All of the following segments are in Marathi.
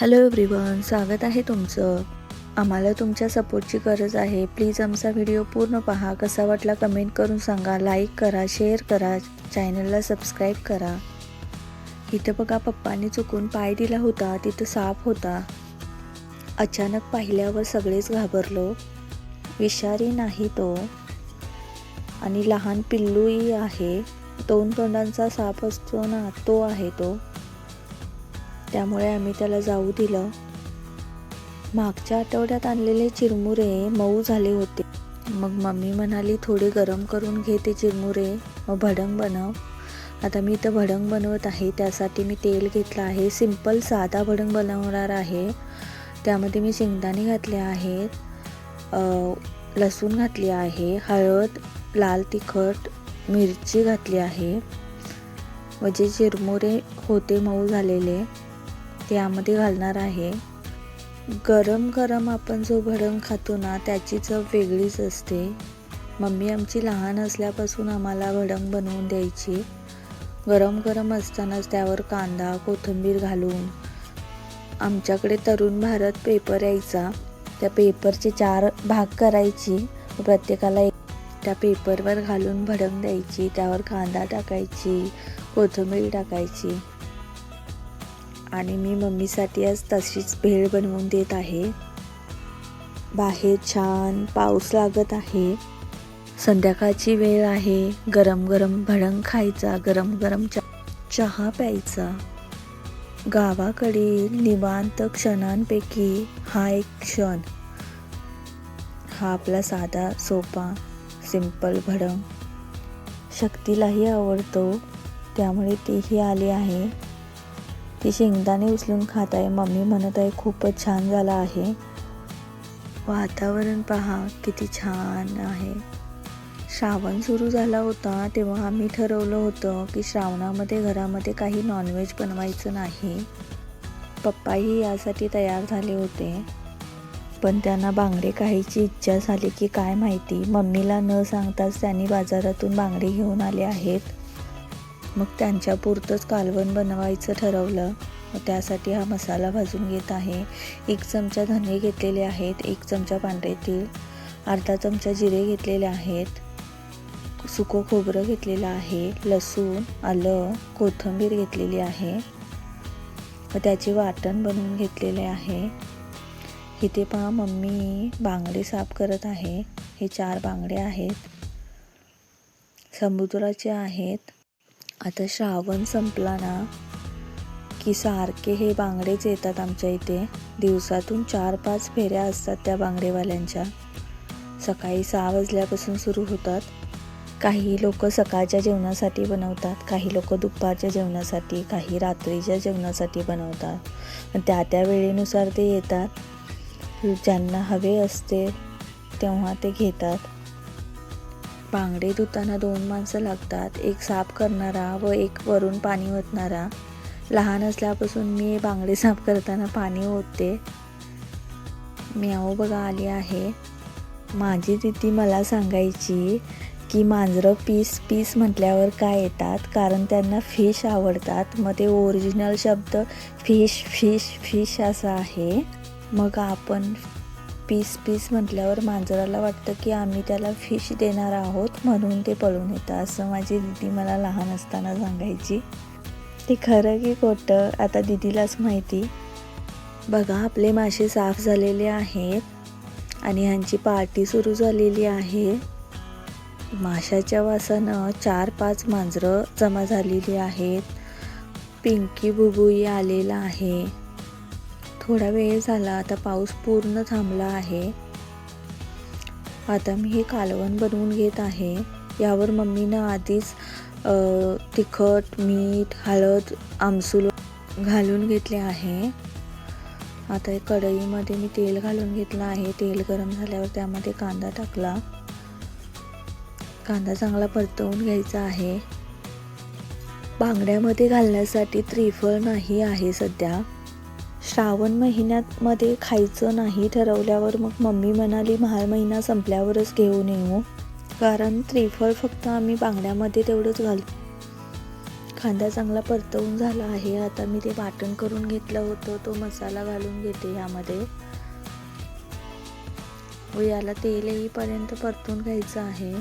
हॅलो एव्हरीवन, स्वागत आहे तुमचं. आम्हाला तुमच्या सपोर्टची गरज आहे. प्लीज आमचा व्हिडिओ पूर्ण पहा. कसा वाटला कमेंट करून सांगा. लाईक करा, शेअर करा, चॅनलला सबस्क्राईब करा. इथं बघा, पप्पांनी चुकून पाय दिला होता, तिथं साप होता. अचानक पाहिल्यावर सगळेच घाबरलो. विषारी नाही तो, आणि लहान पिल्लूही आहे. 2 तोंडांचा साप असतो ना, तो आहे तो. त्यामुळे आम्ही त्याला जाऊ दिलं. मागच्या आठवड्यात आणलेले चिरमुरे मऊ झाले होते. मग मम्मी म्हणाली, थोडे गरम करून घे ते चिरमुरे, मग भडंग बनव. आता मी इथं भडंग बनवत आहे. त्यासाठी मी तेल घेतलं आहे. सिंपल साधा भडंग बनवणार आहे. त्यामध्ये मी शेंगदाणे घातले आहेत, लसूण घातली आहे, हळद, लाल तिखट, मिरची घातली आहे. व जे चिरमुरे होते मऊ झालेले ते यामध्ये घालणार आहे. गरम गरम आपण जो भडंग खातो ना, त्याची चव वेगळीच असते. मम्मी आमची लहान असल्यापासून आम्हाला भडंग बनवून द्यायची. गरम गरम असतानाच त्यावर कांदा, कोथिंबीर घालून. आमच्याकडे तरुण भारत पेपर यायचा. त्या पेपरचे 4 भाग करायची. प्रत्येकाला त्या पेपरवर घालून भडंग द्यायची. त्यावर कांदा टाकायची, कोथिंबीर टाकायची. आणि मी मम्मीसाठी आज तशीच भेळ बनवून देत आहे. बाहेर छान पाऊस लागत आहे. संध्याकाळची वेळ आहे. गरम गरम भडंग खायचा, गरम गरम चहा प्यायचा. गावाकडील निवांत क्षणांपैकी हा एक क्षण. हा आपला साधा सोपा सिंपल भडंग शक्तीलाही आवडतो, त्यामुळे तीही आली आहे. ती शेंगदाणे उचलून खात आहे. मम्मी म्हणत आहे खूपच छान झाला आहे. वातावरण पहा किती छान आहे. श्रावण सुरू झाला होता तेव्हा आम्ही ठरवलं होतं की श्रावणामध्ये घरामध्ये काही नॉनव्हेज बनवायचं नाही. पप्पाही यासाठी तयार झाले होते, पण त्यांना बांगडे खायची इच्छा झाली की काय माहिती. मम्मीला न सांगताच त्यांनी बाजारातून बांगडे घेऊन आले आहेत. मग त्यांच्यापुरतंच कालवण बनवायचं ठरवलं. त्यासाठी हा मसाला भाजून घेत आहे. 1 चमचा धने घेतलेले आहेत, 1 चमचा पांढरे तीळ, अर्धा चमचा जिरे घेतलेले आहेत, सुकं खोबरं घेतलेलं आहे, लसूण, आलं, कोथिंबीर घेतलेली आहे व त्याचे वाटण बनवून घेतलेले आहे. इथे पहा, मम्मी बांगडे साफ करत आहे. हे 4 बांगडे आहेत, समुद्राचे आहेत. आता श्रावण संपला ना की सारखे हे बांगडेच येतात आमच्या इथे. दिवसातून 4-5 फेऱ्या असतात त्या बांगडेवाल्यांच्या. सकाळी 6 वाजल्यापासून सुरू होतात. काही लोक सकाळच्या जेवणासाठी बनवतात, काही लोक दुपारच्या जेवणासाठी, काही रात्रीच्या जेवणासाठी बनवतात. त्या वेळेनुसार ते येतात. ज्यांना हवे असते तेव्हा ते घेतात. बांगडे धुताना 2 माणसं लागतात, एक साफ करणारा व एक वरून पाणी ओतणारा. लहान असल्यापासून मी बांगडे साफ करताना पाणी ओतते. म्याऊ बघा आली आहे. माझी दीदी मला सांगायची की मांजरं पीस म्हटल्यावर काय येतात, कारण त्यांना फिश आवडतात. मग ते ओरिजिनल शब्द फिश असा आहे. मग आपण पीस म्हटल्यावर मांजराला वाटतं की आम्ही त्याला फिश देणार आहोत, म्हणून ते पळून येतं, असं माझी दीदी मला लहान असताना सांगायची. ते खरं की खोटं आता दीदीलाच माहिती. बघा, आपले मासे साफ झालेले आहेत आणि ह्यांची पार्टी सुरू झालेली आहे. माशाच्या वासानं 4-5 मांजरं जमा झालेली आहेत. पिंकी बुबूही आलेला आहे. थोडा वेळ झाला, आता पाऊस पूर्ण थांबला आहे. आता मी हे कालवण बनवून घेत आहे. यावर मम्मीनं आधीच तिखट, मीठ, हळद, आमसूल घालून घेतले आहे. आता कढईमध्ये मी तेल घालून घेतलं आहे. तेल गरम झाल्यावर त्यामध्ये कांदा टाकला. कांदा चांगला परतवून घ्यायचा आहे. बांगड्यामध्ये घालण्यासाठी त्रिफळ नाही आहे सध्या. श्रावण महिन्यामध्ये खायचं नाही ठरवल्यावर मग मम्मी म्हणाली महाळ महिना संपल्यावरच घेऊन येऊ, कारण त्रिफळ फक्त आम्ही बांगड्यामध्ये तेवढंच घालतो. कांदा चांगला परतवून झाला आहे. आता मी ते वाटण करून घेतलं होतं तो मसाला घालून घेते यामध्ये व याला तेल येईपर्यंत परतून घ्यायचं आहे.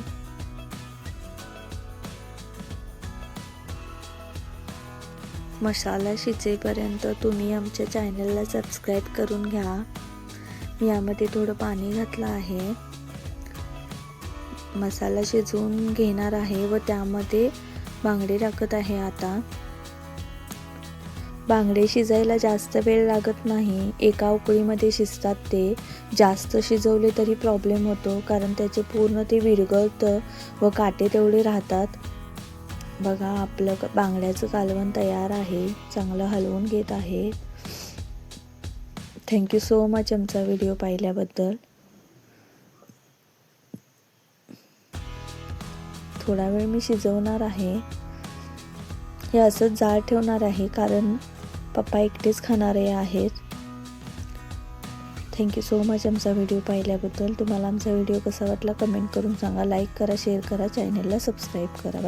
मसाला शिजेपर्यंत तुम्ही आमच्या चॅनलला सबस्क्राईब करून घ्या. मी यामध्ये थोडं पाणी घातलं आहे. मसाला शिजवून घेणार आहे व त्यामध्ये बांगडे टाकत आहे. आता बांगडे शिजायला जास्त वेळ लागत नाही, एका उकळीमध्ये शिजतात ते. जास्त शिजवले तरी प्रॉब्लेम होतो कारण त्याचे पूर्ण ते विरघळतं व काटे तेवढे राहतात. बघा आपलं बांगड्याचं कालवण तयार आहे. चांगलं हलवून घेत आहे. थँक्यू सो मच आमचा व्हिडिओ पाहिल्याबद्दल. थोडा वेळ मी शिजवणार आहे. हे असंच जाळ ठेवणार आहे कारण पप्पा एकटेच खाणारे आहेत. थँक्यू सो मच आमचा व्हिडिओ पाहिल्याबद्दल. तुम्हाला आमचा व्हिडिओ कसा वाटला कमेंट करून सांगा. लाईक करा, शेअर करा, चॅनलला सबस्क्राईब करा.